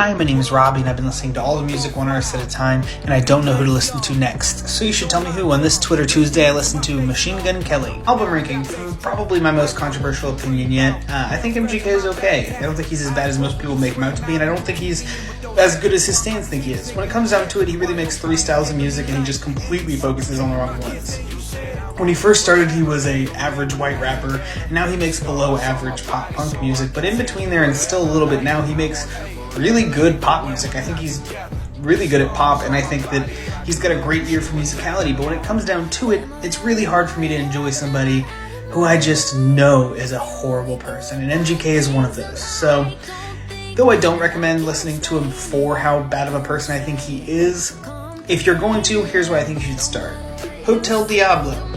Hi, my name is Robbie, and I've been listening to all the music one artist at a time, and I don't know who to listen to next. So you should tell me who. On this Twitter Tuesday, I listened to Machine Gun Kelly. Album ranking, probably my most controversial opinion yet. I think MGK is okay. I don't think he's as bad as most people make him out to be, and I don't think he's as good as his fans think he is. When it comes down to it, he really makes three styles of music, and he just completely focuses on the wrong ones. When he first started, he was a average white rapper, and now he makes below average pop punk music, but in between there and still a little bit now, he makes really good pop music. I think he's really good at pop, and I think that he's got a great ear for musicality, but when it comes down to it, it's really hard for me to enjoy somebody who I just know is a horrible person, and MGK is one of those. So, though I don't recommend listening to him for how bad of a person I think he is, if you're going to, here's where I think you should start. Hotel Diablo.